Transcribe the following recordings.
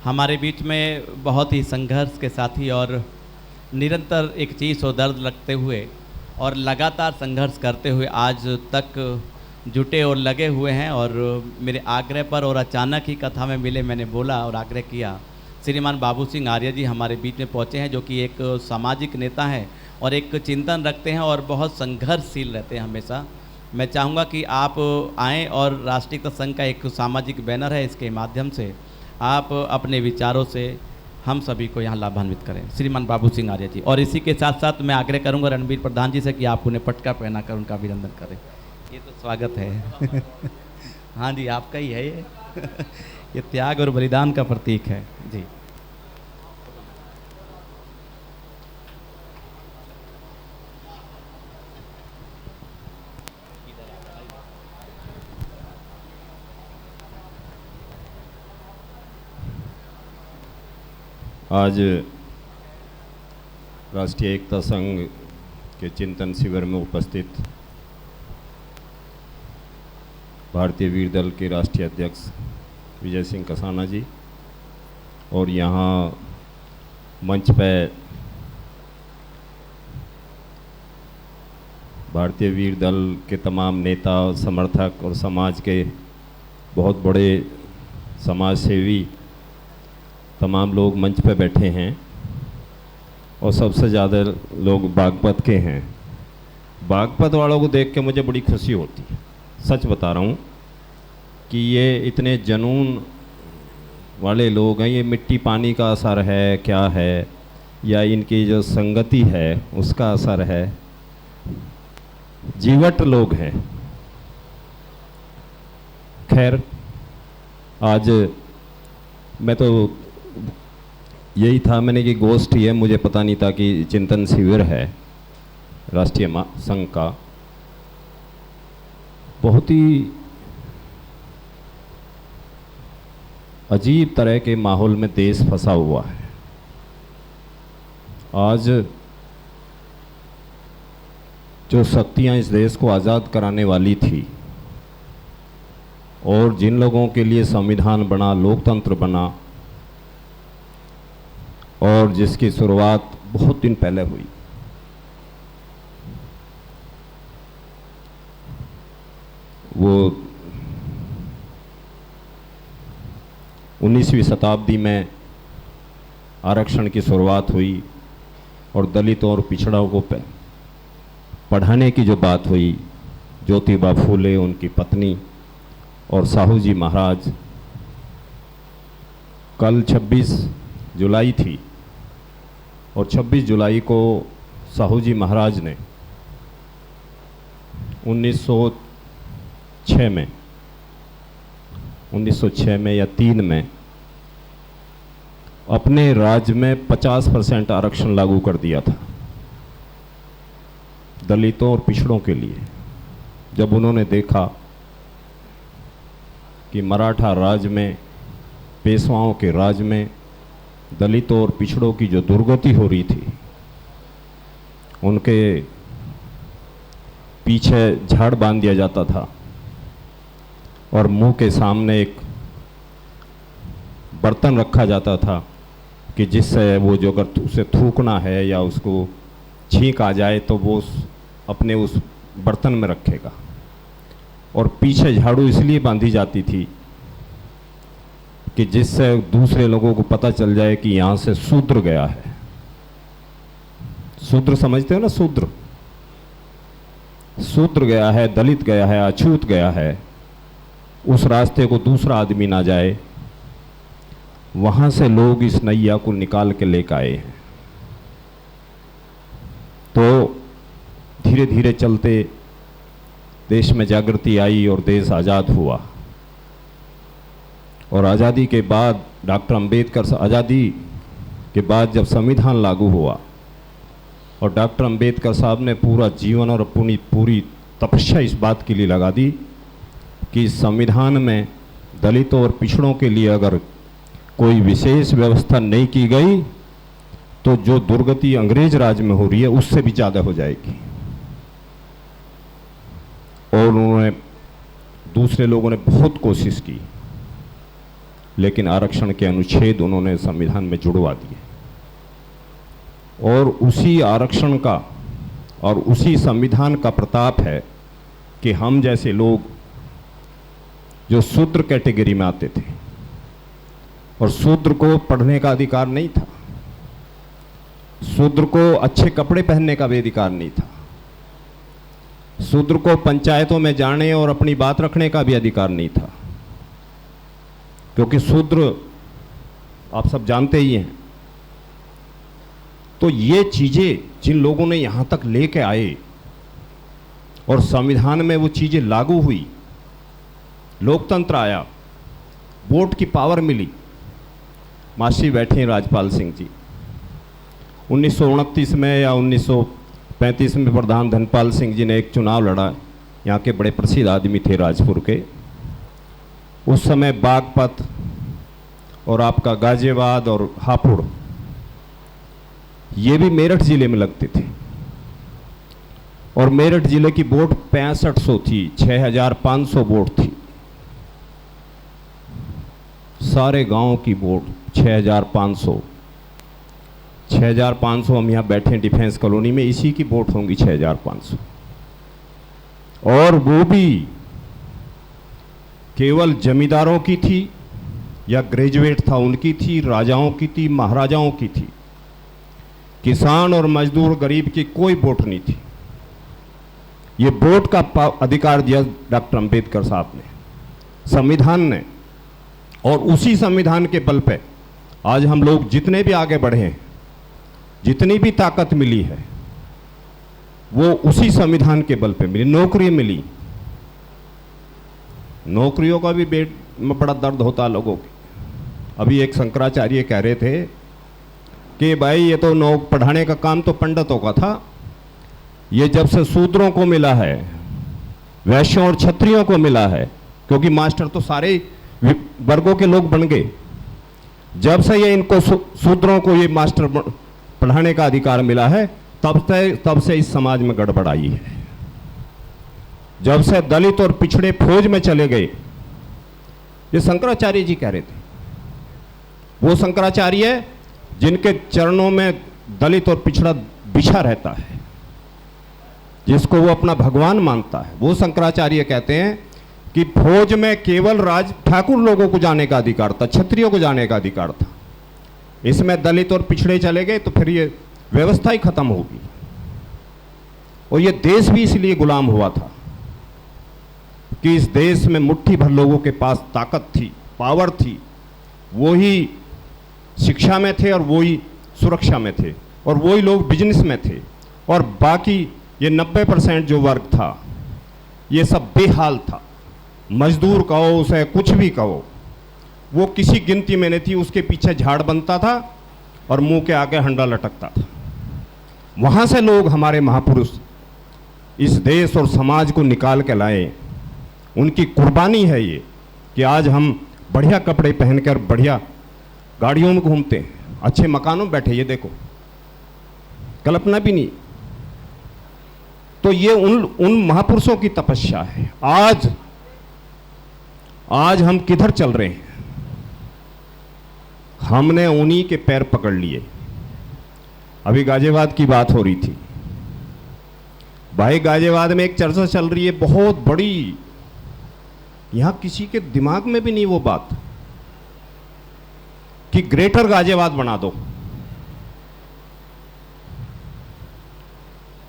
हमारे बीच में बहुत ही संघर्ष के साथी और निरंतर एक चीज़ और दर्द लगते हुए और लगातार संघर्ष करते हुए आज तक जुटे और लगे हुए हैं। और मेरे आग्रह पर और अचानक ही कथा में मिले, मैंने बोला और आग्रह किया। श्रीमान बाबू सिंह आर्य जी हमारे बीच में पहुँचे हैं, जो कि एक सामाजिक नेता हैं और एक चिंतन रखते हैं और बहुत संघर्षशील रहते हैं हमेशा। मैं चाहूँगा कि आप आएँ और राष्ट्रीय एकता संघ का एक सामाजिक बैनर है, इसके माध्यम से आप अपने विचारों से हम सभी को यहाँ लाभान्वित करें। श्रीमान बाबू सिंह आर्य जी। और इसी के साथ साथ मैं आग्रह करूँगा रणबीर प्रधान जी से कि आप उन्हें पटका पहनाकर उनका अभिनंदन करें। ये तो स्वागत है। हाँ जी, आपका ही है ये। ये त्याग और बलिदान का प्रतीक है जी। आज राष्ट्रीय एकता संघ के चिंतन शिविर में उपस्थित भारतीय वीर दल के राष्ट्रीय अध्यक्ष विजय सिंह कसाना जी और यहाँ मंच पर भारतीय वीर दल के तमाम नेता, समर्थक और समाज के बहुत बड़े समाज सेवी तमाम लोग मंच पर बैठे हैं और सबसे ज़्यादा लोग बागपत के हैं। बागपत वालों को देख के मुझे बड़ी खुशी होती है, सच बता रहा हूँ कि ये इतने जुनून वाले लोग हैं। ये मिट्टी पानी का असर है क्या है, या इनकी जो संगति है उसका असर है। जीवट लोग हैं। खैर, आज मैं तो यही था मैंने कि गोष्ठी है, मुझे पता नहीं था कि चिंतन शिविर है राष्ट्रीय संघ का। बहुत ही अजीब तरह के माहौल में देश फंसा हुआ है। आज जो शक्तियां इस देश को आज़ाद कराने वाली थी और जिन लोगों के लिए संविधान बना, लोकतंत्र बना और जिसकी शुरुआत बहुत दिन पहले हुई, वो 19वीं शताब्दी में आरक्षण की शुरुआत हुई और दलितों और पिछड़ों को पढ़ाने की जो बात हुई, ज्योतिबा फूले, उनकी पत्नी और साहू जी महाराज। कल 26 जुलाई थी और 26 जुलाई को साहू जी महाराज ने 1906 में या 3 में अपने राज्य में 50% आरक्षण लागू कर दिया था दलितों और पिछड़ों के लिए। जब उन्होंने देखा कि मराठा राज में, पेशवाओं के राज में दलितों और पिछड़ों की जो दुर्गति हो रही थी, उनके पीछे झाड़ बांध दिया जाता था और मुंह के सामने एक बर्तन रखा जाता था कि जिससे वो जो अगर उसे थूकना है या उसको छींक आ जाए तो वो अपने उस बर्तन में रखेगा। और पीछे झाड़ू इसलिए बांधी जाती थी कि जिससे दूसरे लोगों को पता चल जाए कि यहाँ से शूद्र गया है। शूद्र समझते हो ना, शूद्र गया है, दलित गया है, अछूत गया है, उस रास्ते को दूसरा आदमी ना जाए। वहाँ से लोग इस नैया को निकाल के लेकर आए हैं। तो धीरे धीरे चलते देश में जागृति आई और देश आज़ाद हुआ। और आज़ादी के बाद डॉक्टर अंबेडकर, आज़ादी के बाद जब संविधान लागू हुआ और डॉक्टर अंबेडकर साहब ने पूरा जीवन और अपनी पूरी तपस्या इस बात के लिए लगा दी कि संविधान में दलितों और पिछड़ों के लिए अगर कोई विशेष व्यवस्था नहीं की गई तो जो दुर्गति अंग्रेज राज में हो रही है उससे भी ज़्यादा हो जाएगी। और उन्होंने, दूसरे लोगों ने बहुत कोशिश की लेकिन आरक्षण के अनुच्छेद उन्होंने संविधान में जुड़वा दिए। और उसी आरक्षण का और उसी संविधान का प्रताप है कि हम जैसे लोग जो शूद्र कैटेगरी में आते थे, और शूद्र को पढ़ने का अधिकार नहीं था, शूद्र को अच्छे कपड़े पहनने का भी अधिकार नहीं था, शूद्र को पंचायतों में जाने और अपनी बात रखने का भी अधिकार नहीं था, क्योंकि शूद्र आप सब जानते ही हैं। तो ये चीजें जिन लोगों ने यहां तक लेके आए और संविधान में वो चीजें लागू हुई, लोकतंत्र आया, वोट की पावर मिली। मासी बैठे हैं राजपाल सिंह जी, 1929 में या 1935 में प्रधान धनपाल सिंह जी ने एक चुनाव लड़ा। यहाँ के बड़े प्रसिद्ध आदमी थे राजपुर के। उस समय बागपत और आपका गाजियाबाद और हापुड़ ये भी मेरठ जिले में लगते थे, और मेरठ जिले की वोट 6500 थी, 6500 वोट थी। सारे गांव की वोट 6500 हम यहाँ बैठे हैं डिफेंस कॉलोनी में, इसी की वोट होंगी 6500। और वो भी केवल जमींदारों की थी या ग्रेजुएट था उनकी थी, राजाओं की थी, महाराजाओं की थी। किसान और मजदूर गरीब की कोई वोट नहीं थी। ये वोट का अधिकार दिया डॉक्टर अंबेडकर साहब ने, संविधान ने। और उसी संविधान के बल पे आज हम लोग जितने भी आगे बढ़े हैं, जितनी भी ताकत मिली है, वो उसी संविधान के बल पे मिली। नौकरी मिली, नौकरियों का भी बेट में बड़ा दर्द होता है लोगों के। अभी एक शंकराचार्य कह रहे थे कि भाई ये तो पढ़ाने का काम तो पंडितों का था, ये जब से शूद्रों को मिला है, वैश्यों और क्षत्रियों को मिला है, क्योंकि मास्टर तो सारे वर्गों के लोग बन गए, जब से ये इनको शूद्रों को ये मास्टर पढ़ाने का अधिकार मिला है, तब से इस समाज में गड़बड़ आई है। जब से दलित और पिछड़े फौज में चले गए, ये शंकराचार्य जी कह रहे थे, वो शंकराचार्य जिनके चरणों में दलित और पिछड़ा बिछा रहता है, जिसको वो अपना भगवान मानता है, वो शंकराचार्य कहते हैं कि फौज में केवल राज ठाकुर लोगों को जाने का अधिकार था, क्षत्रियों को जाने का अधिकार था। इसमें दलित और पिछड़े चले गए तो फिर ये व्यवस्था ही खत्म होगी। और ये देश भी इसलिए गुलाम हुआ था कि इस देश में मुट्ठी भर लोगों के पास ताकत थी, पावर थी, वो ही शिक्षा में थे और वो ही सुरक्षा में थे, और वो ही लोग बिजनेस में थे, और बाकी ये 90% जो वर्ग था ये सब बेहाल था। मजदूर कहो, उसे कुछ भी कहो, वो किसी गिनती में नहीं थी। उसके पीछे झाड़ बनता था और मुंह के आगे हंडा लटकता था। वहाँ से लोग, हमारे महापुरुष, इस देश और समाज को निकाल के लाए। उनकी कुर्बानी है ये कि आज हम बढ़िया कपड़े पहनकर बढ़िया गाड़ियों में घूमते हैं, अच्छे मकानों में बैठे, ये देखो, कल्पना भी नहीं। तो ये उन महापुरुषों की तपस्या है। आज हम किधर चल रहे हैं? हमने उन्हीं के पैर पकड़ लिए। अभी गाजियाबाद की बात हो रही थी भाई, गाजियाबाद में एक चर्चा चल रही है बहुत बड़ी, यहां किसी के दिमाग में भी नहीं वो बात कि ग्रेटर गाजियाबाद बना दो।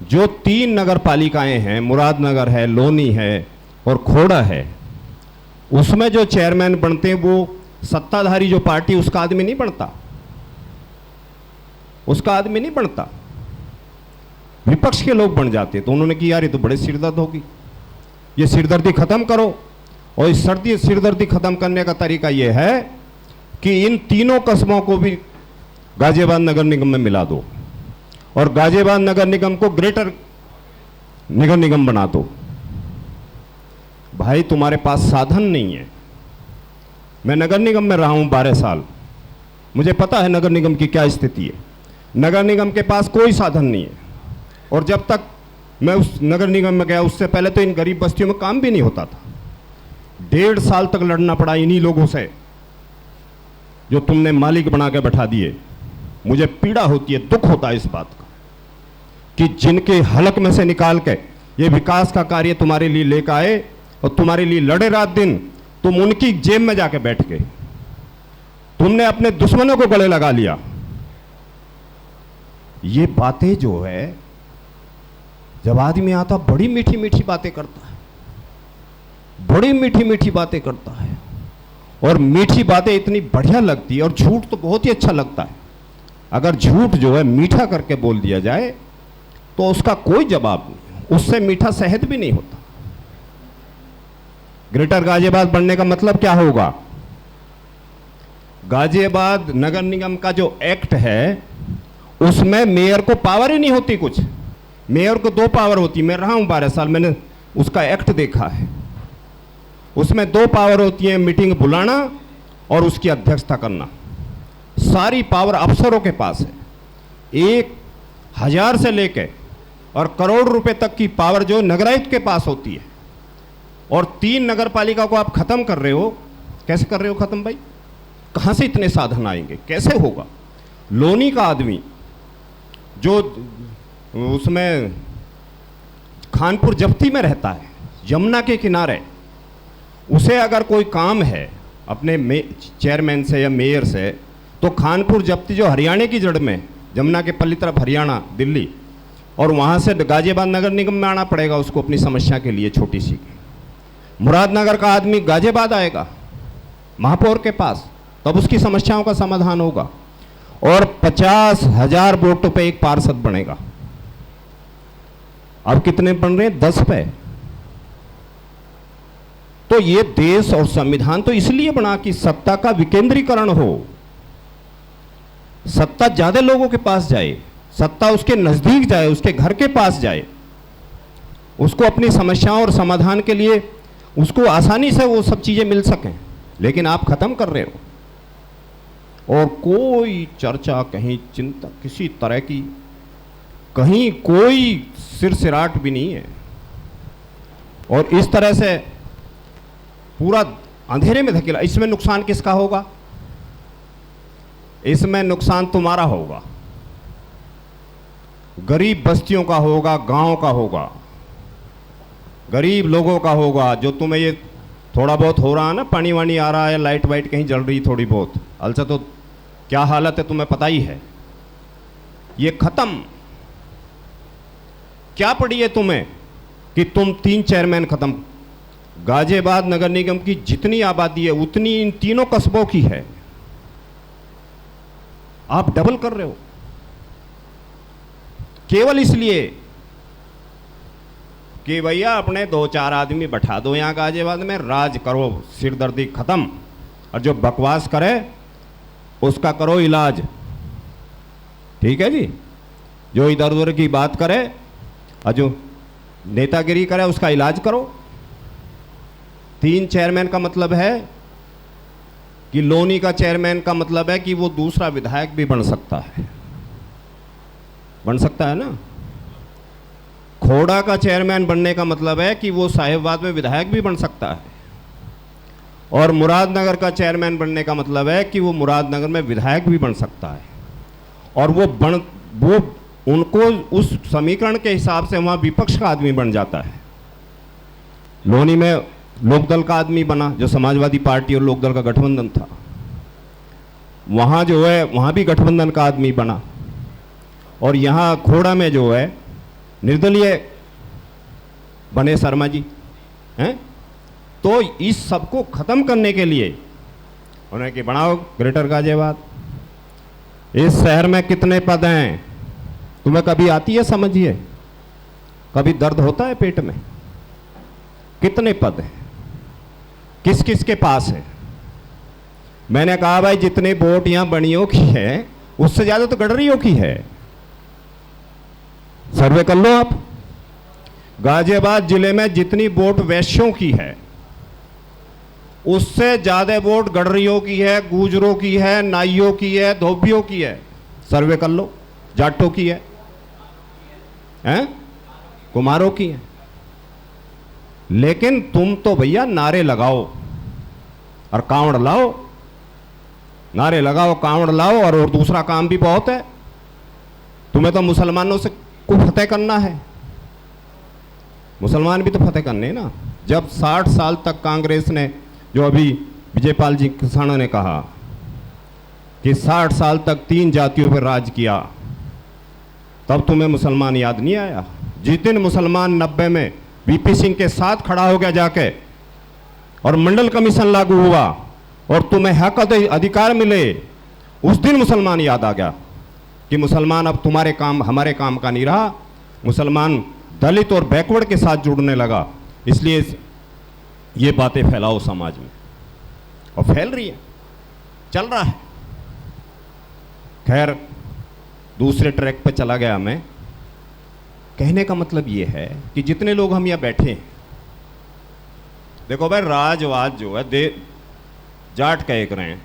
जो 3 नगर पालिकाएं हैं, मुरादनगर है, लोनी है और खोड़ा है, उसमें जो चेयरमैन बनते हैं वो सत्ताधारी जो पार्टी, उसका आदमी नहीं बनता, उसका आदमी नहीं बनता, विपक्ष के लोग बन जाते। तो उन्होंने कि यार ये तो बड़े सिरदर्द होगी, ये सिरदर्दी खत्म करो। और इस सिरदर्दी खत्म करने का तरीका ये है कि इन तीनों कस्बों को भी गाजियाबाद नगर निगम में मिला दो, और गाजियाबाद नगर निगम को ग्रेटर नगर निगम बना दो। भाई तुम्हारे पास साधन नहीं है। मैं नगर निगम में रहा हूं 12 साल, मुझे पता है नगर निगम की क्या स्थिति है। नगर निगम के पास कोई साधन नहीं है, और जब तक मैं उस नगर निगम में गया उससे पहले तो इन गरीब बस्तियों में काम भी नहीं होता था। 1.5 साल तक लड़ना पड़ा इन्हीं लोगों से जो तुमने मालिक बना के बैठा दिए। मुझे पीड़ा होती है, दुख होता है इस बात का कि जिनके हलक में से निकाल के ये विकास का कार्य तुम्हारे लिए लेकर आए और तुम्हारे लिए लड़े रात दिन, तुम उनकी जेब में जाके बैठ गए। तुमने अपने दुश्मनों को गले लगा लिया। ये बातें जो है, जब आदमी आता बड़ी मीठी मीठी बातें करता है, बड़ी मीठी मीठी बातें करता है, और मीठी बातें इतनी बढ़िया लगती है, और झूठ तो बहुत ही अच्छा लगता है। अगर झूठ जो है मीठा करके बोल दिया जाए तो उसका कोई जवाब नहीं, उससे मीठा शहद भी नहीं होता। ग्रेटर गाजियाबाद बनने का मतलब क्या होगा? गाजियाबाद नगर निगम का जो एक्ट है उसमें मेयर को पावर ही नहीं होती कुछ। मेयर को 2 पावर होती, मैं रहा हूं 12 साल, मैंने उसका एक्ट देखा है। उसमें 2 पावर होती है, मीटिंग बुलाना और उसकी अध्यक्षता करना। सारी पावर अफसरों के पास है। 1000 से लेके और करोड़ रुपए तक की पावर जो नगरायुक्त के पास होती है। और 3 नगर पालिका को आप खत्म कर रहे हो। कैसे कर रहे हो खत्म भाई? कहां से इतने साधन आएंगे? कैसे होगा? लोनी का आदमी जो उसमें खानपुर जफ्ती में रहता है, यमुना के किनारे, उसे अगर कोई काम है अपने चेयरमैन से या मेयर से, तो खानपुर जफ्ती जो हरियाणा की जड़ में, यमुना के पल्ली तरफ हरियाणा, दिल्ली, और वहाँ से गाजियाबाद नगर निगम में आना पड़ेगा उसको अपनी समस्या के लिए छोटी सी। मुरादनगर का आदमी गाजियाबाद आएगा महापौर के पास, तब उसकी समस्याओं का समाधान होगा। और 50,000 वोटों पे एक पार्षद बनेगा। अब कितने बन रहे हैं? 10 पे। तो ये देश और संविधान तो इसलिए बना कि सत्ता का विकेंद्रीकरण हो, सत्ता ज्यादा लोगों के पास जाए, सत्ता उसके नजदीक जाए, उसके घर के पास जाए, उसको अपनी समस्याओं और समाधान के लिए उसको आसानी से वो सब चीजें मिल सकें। लेकिन आप खत्म कर रहे हो, और कोई चर्चा, कहीं चिंता किसी तरह की, कहीं कोई सिरसिराट भी नहीं है। और इस तरह से पूरा अंधेरे में धकेला। इसमें नुकसान किसका होगा? इसमें नुकसान तुम्हारा होगा, गरीब बस्तियों का होगा, गांव का होगा, गरीब लोगों का होगा। जो तुम्हें ये थोड़ा बहुत हो रहा है ना, पानी वानी आ रहा है, लाइट वाइट कहीं जल रही थोड़ी बहुत, अलसा तो क्या हालत है तुम्हें पता ही है। ये खत्म। क्या पड़ी है तुम्हें कि तुम 3 चेयरमैन खत्म? गाजियाबाद नगर निगम की जितनी आबादी है उतनी इन तीनों कस्बों की है। आप डबल कर रहे हो केवल इसलिए कि भैया अपने 2-4 आदमी बैठा दो यहां गाजियाबाद में, राज करो, सिरदर्दी खत्म, और जो बकवास करे उसका करो इलाज। ठीक है जी? जो इधर उधर की बात करे और जो नेतागिरी करे उसका इलाज करो। 3 चेयरमैन का मतलब है कि लोनी का चेयरमैन का मतलब है कि वो दूसरा विधायक भी बन सकता है, बन सकता है ना। खोड़ा का चेयरमैन बनने का मतलब है कि वो साहिबाबाद में विधायक भी बन सकता है, और मुरादनगर का चेयरमैन बनने का मतलब है कि वो मुरादनगर में विधायक भी बन सकता है। और वो उनको उस समीकरण के हिसाब से वहाँ विपक्ष का आदमी बन जाता है। लोनी में लोकदल का आदमी बना, जो समाजवादी पार्टी और लोकदल का गठबंधन था, वहाँ जो है वहाँ भी गठबंधन का आदमी बना। और यहाँ खोड़ा में जो है निर्दलीय बने शर्मा जी हैं। तो इस सबको खत्म करने के लिए उन्हें कि बनाओ ग्रेटर गाजियाबाद। इस शहर में कितने पद हैं तुम्हें कभी आती है समझिए? कभी दर्द होता है पेट में? कितने पद हैं, किस किस के पास है? मैंने कहा भाई जितने वोट यहां बनियों की है उससे ज्यादा तो गडरियों की है। सर्वे कर लो आप। गाजियाबाद जिले में जितनी वोट वैश्यों की है उससे ज्यादा वोट गडरियों की है, गुजरों की है, नाइयों की है, धोबियों की है। सर्वे कर लो। जाटों की है, हैं? कुमारों की है। लेकिन तुम तो भैया नारे लगाओ और कांवड़ लाओ नारे लगाओ, कांवड़ लाओ, और दूसरा काम भी बहुत है। तुम्हें तो मुसलमानों से को फतेह करना है, मुसलमान भी तो फतेह करने हैं ना। जब 60 साल तक कांग्रेस ने, जो अभी विजयपाल जी किसानों ने कहा कि 60 साल तक 3 जातियों पर राज किया, तब तुम्हें मुसलमान याद नहीं आया? जिस दिन मुसलमान 90 में वीपी सिंह के साथ खड़ा हो गया जाके, और मंडल कमीशन लागू हुआ और तुम्हें हक अधिकार मिले, उस दिन मुसलमान याद आ गया कि मुसलमान अब तुम्हारे काम हमारे काम का नहीं रहा। मुसलमान दलित और बैकवर्ड के साथ जुड़ने लगा। इसलिए ये बातें फैलाओ समाज में, और फैल रही है, चल रहा है। खैर, दूसरे ट्रैक पे चला गया मैं। कहने का मतलब ये है कि जितने लोग हम यहाँ बैठे हैं, देखो भाई, राजवाद जो है जाट कह रहे हैं,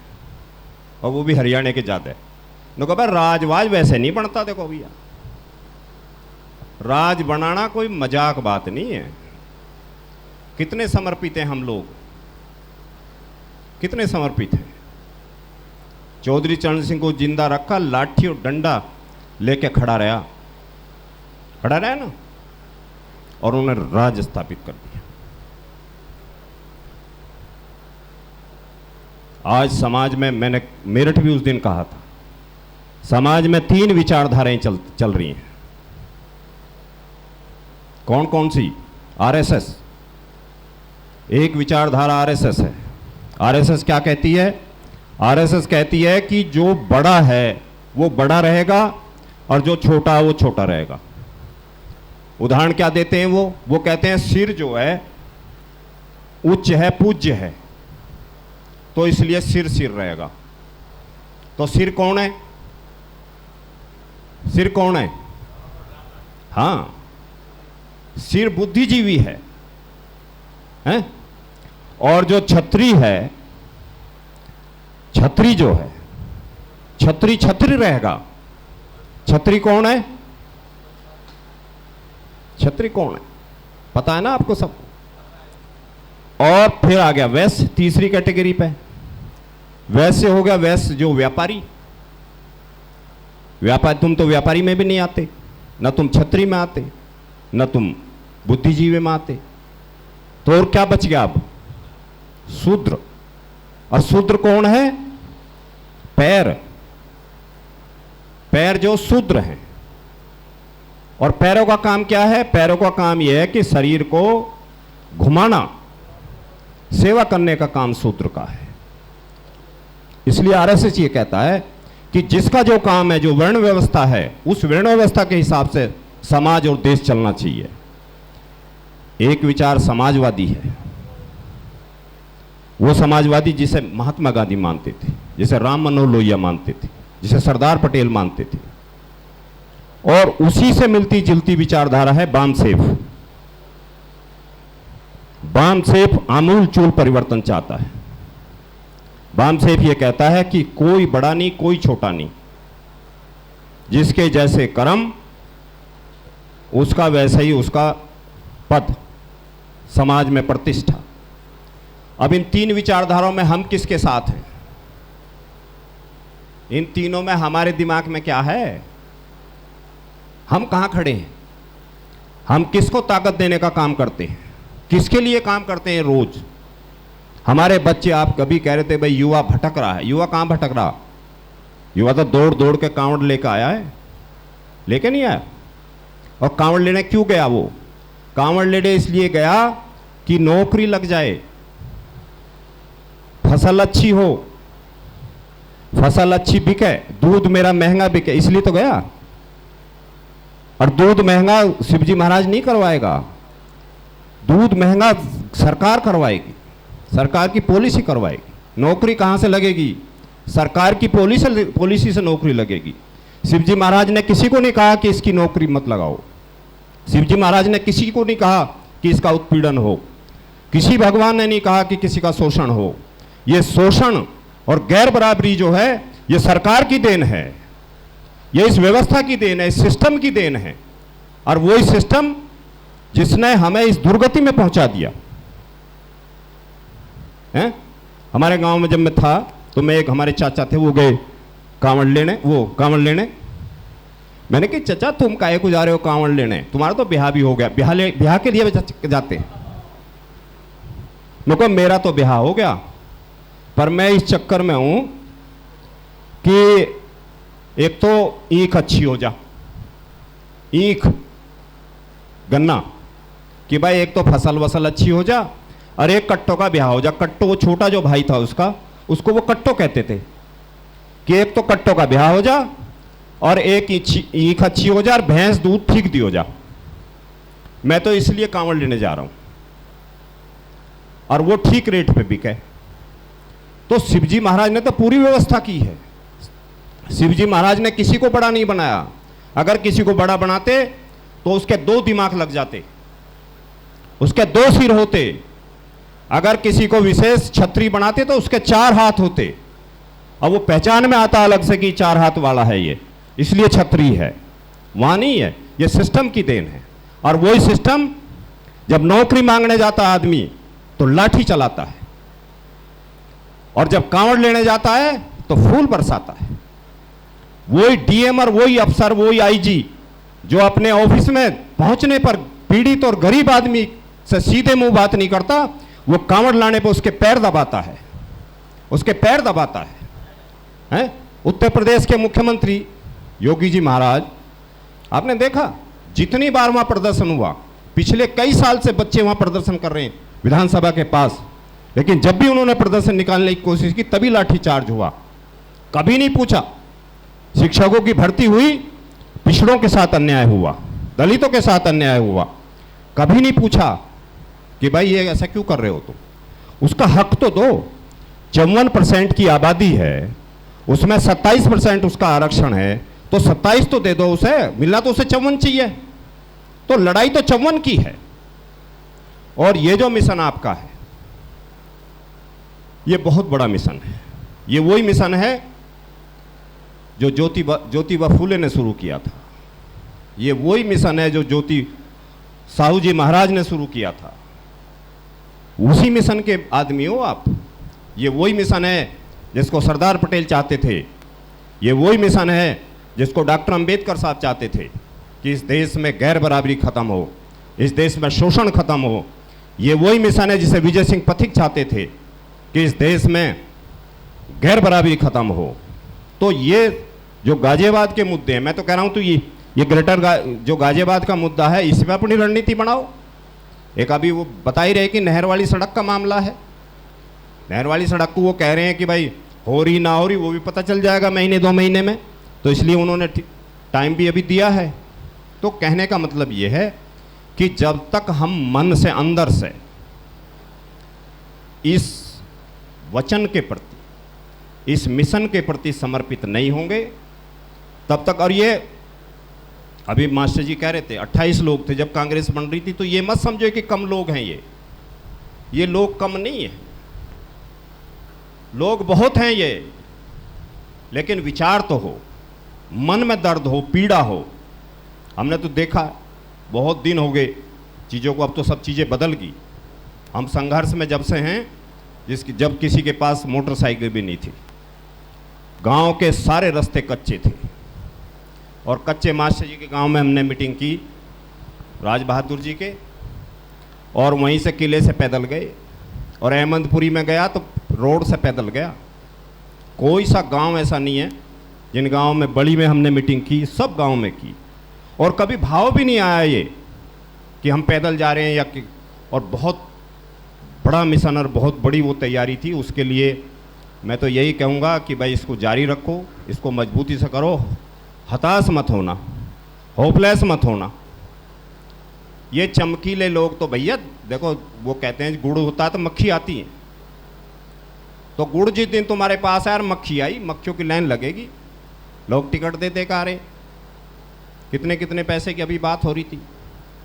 और वो भी हरियाणा के ज़्यादा है। देखो भाई, राजवाद वैसे नहीं बनता। देखो भैया, राज बनाना कोई मजाक बात नहीं है। कितने समर्पित हैं हम लोग, कितने समर्पित हैं। चौधरी चरण सिंह को जिंदा रखा, लाठी और डंडा लेके खड़ा रहा ना, और उन्होंने राज स्थापित कर दिया। आज समाज में, मैंने मेरठ भी उस दिन कहा था, समाज में 3 विचारधाराएं चल रही हैं। कौन कौन सी? आरएसएस। एक विचारधारा आरएसएस है। आरएसएस क्या कहती है? आरएसएस कहती है कि जो बड़ा है वो बड़ा रहेगा, और जो छोटा है वो छोटा रहेगा। उदाहरण क्या देते हैं वो कहते हैं सिर जो है उच्च है, पूज्य है, तो इसलिए सिर सिर रहेगा। तो सिर कौन है? सिर कौन है? हाँ, सिर बुद्धिजीवी है, हैं? और जो छत्री है, छत्री जो है, छत्री छत्री रहेगा। छत्री कौन है? छत्री कौन है? पता है ना आपको सबको। और फिर आ गया वैश्य, तीसरी कैटेगरी पे। वैश्य हो गया, वैश्य जो व्यापारी। व्यापारी, तुम तो व्यापारी में भी नहीं आते, न तुम छत्री में आते, न तुम बुद्धिजीवी में आते। तो और क्या बच गया अब? शूद्र। और शूद्र कौन है? पैर। पैर जो शूद्र हैं। और पैरों का काम क्या है? पैरों का काम यह है कि शरीर को घुमाना, सेवा करने का काम शूद्र का है। इसलिए आरएसएस ये कहता है कि जिसका जो काम है, जो वर्ण व्यवस्था है, उस वर्ण व्यवस्था के हिसाब से समाज और देश चलना चाहिए। एक विचार समाजवादी है, वो समाजवादी जिसे महात्मा गांधी मानते थे, जिसे राम मनोहर लोहिया मानते थे, जिसे सरदार पटेल मानते थे। और उसी से मिलती जुलती विचारधारा है बामसेफ। बामसेफ आमूल चूल परिवर्तन चाहता है। बामसेफ ये कहता है कि कोई बड़ा नहीं, कोई छोटा नहीं, जिसके जैसे कर्म उसका वैसे ही उसका पद, समाज में प्रतिष्ठा। अब इन 3 विचारधाराओं में हम किसके साथ हैं? इन तीनों में हमारे दिमाग में क्या है? हम कहां खड़े हैं? हम किसको ताकत देने का काम करते हैं? किसके लिए काम करते हैं रोज? हमारे बच्चे, आप कभी कह रहे थे भाई युवा भटक रहा है। युवा कहां भटक रहा? युवा तो दौड़ दौड़ के कांवड़ लेकर आया है, लेके नहीं आया। और कांवड़ लेने क्यों गया? वो कांवड़ लेने इसलिए गया कि नौकरी लग जाए, फसल अच्छी हो, फसल अच्छी बिके, दूध मेरा महंगा बिके, इसलिए तो गया। और दूध महंगा शिवजी महाराज नहीं करवाएगा, दूध महंगा सरकार करवाएगी, सरकार की पॉलिसी करवाएगी। नौकरी कहां से लगेगी? सरकार की पॉलिसी से नौकरी लगेगी। शिवजी महाराज ने किसी को नहीं कहा कि इसकी नौकरी मत लगाओ। शिवजी महाराज ने किसी को नहीं कहा कि इसका उत्पीड़न हो। किसी भगवान ने नहीं कहा कि किसी का शोषण हो। ये शोषण और गैर बराबरी जो है, ये सरकार की देन है, ये इस व्यवस्था की देन है, इस सिस्टम की देन है। और वही सिस्टम जिसने हमें इस दुर्गति में पहुंचा दिया है। हमारे गांव में जब मैं था तो मैं एक हमारे चाचा थे, वो गए कांवड़ लेने। मैंने कहा चाचा तुम काहे को जा रहे हो कांवड़ लेने, तुम्हारा तो ब्याह भी हो गया, ब्याह के लिए जाते। मैं कहा मेरा तो ब्याह हो गया, पर मैं इस चक्कर में हूं कि एक तो ईख अच्छी हो जा, ईख गन्ना, कि भाई एक तो फसल वसल अच्छी हो जा, और एक कट्टों का ब्याह हो जा। कट्टो, वो छोटा जो भाई था उसको वो कट्टो कहते थे, कि एक तो कट्टों का ब्याह हो जा और एक ईख अच्छी हो जा और भैंस दूध ठीक दी हो जा। मैं तो इसलिए कांवड़ लेने जा रहा हूं और वो ठीक रेट पे बिके। तो शिवजी महाराज ने तो पूरी व्यवस्था की है। शिवजी महाराज ने किसी को बड़ा नहीं बनाया। अगर किसी को बड़ा बनाते तो उसके 2 दिमाग लग जाते, उसके 2 सिर होते। अगर किसी को विशेष छत्री बनाते तो उसके 4 हाथ होते। अब वो पहचान में आता अलग से कि 4 हाथ वाला है ये, इसलिए छत्री है, वहां नहीं है। ये सिस्टम की देन है। और वही सिस्टम जब नौकरी मांगने जाता आदमी तो लाठी चलाता है, और जब कांवड़ लेने जाता है तो फूल बरसाता है। वही डीएम और वही अफसर, वही आईजी जो अपने ऑफिस में पहुंचने पर पीड़ित और गरीब आदमी से सीधे मुंह बात नहीं करता, वो कांवड़ लाने पर उसके पैर दबाता है, उसके पैर दबाता है। उत्तर प्रदेश के मुख्यमंत्री योगी जी महाराज, आपने देखा जितनी बार वहां प्रदर्शन हुआ, पिछले कई साल से बच्चे वहां प्रदर्शन कर रहे हैं विधानसभा के पास, लेकिन जब भी उन्होंने प्रदर्शन निकालने की कोशिश की तभी लाठीचार्ज हुआ। कभी नहीं पूछा। शिक्षकों की भर्ती हुई, पिछड़ों के साथ अन्याय हुआ, दलितों के साथ अन्याय हुआ, कभी नहीं पूछा कि भाई ये ऐसा क्यों कर रहे हो तुम। उसका हक तो दो। 54% की आबादी है, उसमें 27% उसका आरक्षण है, तो 27 तो दे दो उसे, मिलना तो उसे 54 चाहिए। तो लड़ाई तो 54 की है। और ये जो मिशन आपका है, ये बहुत बड़ा मिशन है। ये वही मिशन है जो ज्योतिबा फूले ने शुरू किया था। ये वही मिशन है जो ज्योति साहू जी महाराज ने शुरू किया था। उसी मिशन के आदमी हो आप। ये वही मिशन है जिसको सरदार पटेल चाहते थे। ये वही मिशन है जिसको डॉक्टर अंबेडकर साहब चाहते थे कि इस देश में गैर बराबरी खत्म हो, इस देश में शोषण खत्म हो। ये वही मिशन है जिसे विजय सिंह पथिक चाहते थे कि इस देश में गैर बराबरी खत्म हो। तो ये जो गाजियाबाद के मुद्दे हैं, मैं तो कह रहा हूं तो ये ग्रेटर जो गाजियाबाद का मुद्दा है, इस पर अपनी रणनीति बनाओ। एक अभी वो बता ही रहे कि नहर वाली सड़क का मामला है। नहर वाली सड़क को वो कह रहे हैं कि भाई हो रही ना हो रही वो भी पता चल जाएगा महीने 2 महीने में, तो इसलिए उन्होंने टाइम भी अभी दिया है। तो कहने का मतलब ये है कि जब तक हम मन से, अंदर से इस वचन के प्रति, इस मिशन के प्रति समर्पित नहीं होंगे तब तक। और ये अभी मास्टर जी कह रहे थे 28 लोग थे जब कांग्रेस बन रही थी, तो ये मत समझो कि कम लोग हैं। ये लोग कम नहीं है, लोग बहुत हैं ये, लेकिन विचार तो हो, मन में दर्द हो, पीड़ा हो। हमने तो देखा बहुत दिन हो गए चीज़ों को, अब तो सब चीज़ें बदल गई। हम संघर्ष में जब से हैं जब किसी के पास मोटरसाइकिल भी नहीं थी, गांव के सारे रास्ते कच्चे थे, और कच्चे मास्टर जी के गांव में हमने मीटिंग की राज बहादुर जी के, और वहीं से किले से पैदल गए, और अहमदपुरी में गया तो रोड से पैदल गया। कोई सा गांव ऐसा नहीं है जिन गांव में बड़ी में हमने मीटिंग की, सब गांव में की। और कभी भाव भी नहीं आया ये कि हम पैदल जा रहे हैं या कि, और बहुत बड़ा मिशन और बहुत बड़ी वो तैयारी थी। उसके लिए मैं तो यही कहूँगा कि भाई इसको जारी रखो, इसको मजबूती से करो, हताश मत होना, होपलेस मत होना। ये चमकीले लोग तो भैया देखो, वो कहते हैं गुड़ होता है तो मक्खी आती है, तो गुड़ जिस दिन तुम्हारे पास आया और मक्खी आई, मक्खियों की लाइन लगेगी। लोग टिकट देते का रहे, कितने कितने पैसे की अभी बात हो रही थी।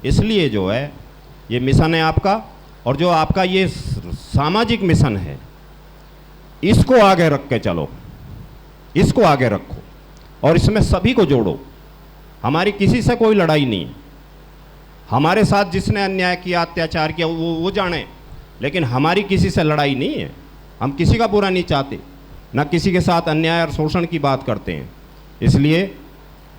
इसलिए जो है ये मिशन है आपका, और जो आपका ये सामाजिक मिशन है, इसको आगे रख के चलो, इसको आगे रखो, और इसमें सभी को जोड़ो। हमारी किसी से कोई लड़ाई नहीं है। हमारे साथ जिसने अन्याय किया, अत्याचार किया, वो जाने, लेकिन हमारी किसी से लड़ाई नहीं है। हम किसी का बुरा नहीं चाहते, ना किसी के साथ अन्याय और शोषण की बात करते हैं। इसलिए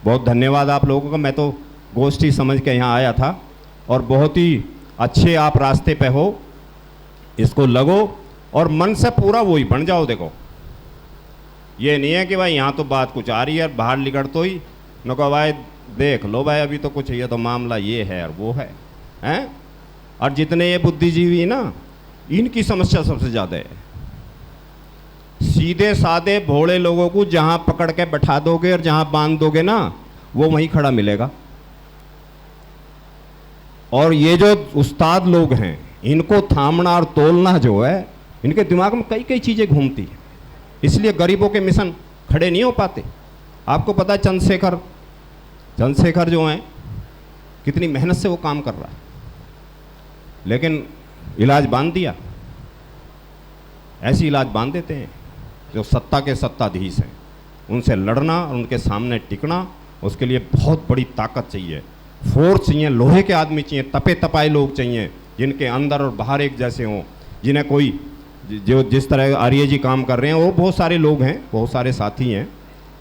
बहुत धन्यवाद आप लोगों का। मैं तो गोष्ठी समझ के यहाँ आया था और बहुत ही अच्छे आप रास्ते पे हो, इसको लगो और मन से पूरा वही बन जाओ। देखो ये नहीं है कि भाई यहाँ तो बात कुछ आ रही है, बाहर निकल तो ही न कहो भाई देख लो भाई अभी तो कुछ ये तो मामला ये है और वो है, हैं? और जितने ये बुद्धिजीवी ना, इनकी समस्या सबसे ज़्यादा है। सीधे साधे भोले लोगों को जहाँ पकड़ के बैठा दोगे और जहाँ बांध दोगे ना, वो वहीं खड़ा मिलेगा। और ये जो उस्ताद लोग हैं, इनको थामना और तोलना जो है, इनके दिमाग में कई कई चीज़ें घूमती हैं, इसलिए गरीबों के मिशन खड़े नहीं हो पाते। आपको पता है चंद्रशेखर जो हैं कितनी मेहनत से वो काम कर रहा है, लेकिन इलाज बांध दिया। ऐसी इलाज बांध देते हैं जो सत्ता के सत्ताधीश हैं। उनसे लड़ना और उनके सामने टिकना, उसके लिए बहुत बड़ी ताकत चाहिए, फोर्स चाहिए, लोहे के आदमी चाहिए, तपे तपाए लोग चाहिए, जिनके अंदर और बाहर एक जैसे हों, जिन्हें कोई जो जिस तरह आर्य जी काम कर रहे हैं वो बहुत सारे लोग हैं, बहुत सारे साथी हैं।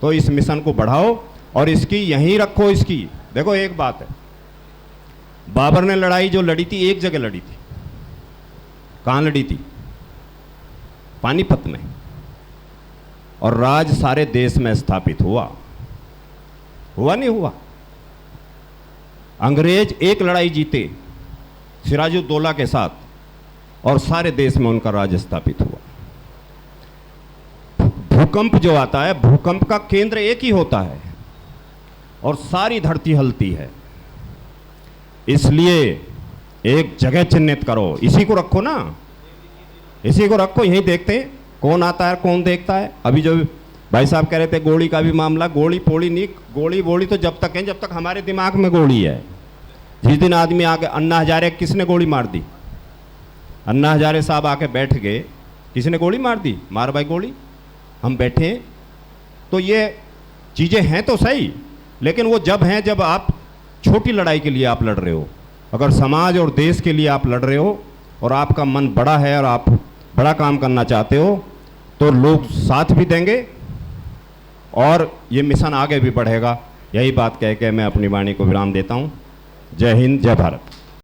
तो इस मिशन को बढ़ाओ और इसकी यहीं रखो। इसकी देखो एक बात है, बाबर ने लड़ाई जो लड़ी थी एक जगह लड़ी थी। कहाँ लड़ी थी? पानीपत में। और राज सारे देश में स्थापित हुआ नहीं हुआ? अंग्रेज एक लड़ाई जीते सिराजुद्दौला के साथ और सारे देश में उनका राज स्थापित हुआ। भूकंप जो आता है, भूकंप का केंद्र एक ही होता है और सारी धरती हिलती है। इसलिए एक जगह चिन्हित करो, इसी को रखो ना, इसी को रखो। यहीं देखते हैं कौन आता है कौन देखता है। अभी जो भाई साहब कह रहे थे गोली का भी मामला, गोली पोली नहीं, गोली बोली तो जब तक है जब तक हमारे दिमाग में गोली है। जिस दिन आदमी आके, अन्ना हजारे किसने गोली मार दी? अन्ना हजारे साहब आके बैठ गए, किसी ने गोली मार दी? मार भाई गोली, हम बैठे हैं। तो ये चीज़ें हैं तो सही, लेकिन वो जब हैं जब आप छोटी लड़ाई के लिए आप लड़ रहे हो। अगर समाज और देश के लिए आप लड़ रहे हो और आपका मन बड़ा है और आप बड़ा काम करना चाहते हो, तो लोग साथ भी देंगे और ये मिशन आगे भी बढ़ेगा। यही बात कह के मैं अपनी वाणी को विराम देता हूँ। जय हिंद, जय भारत।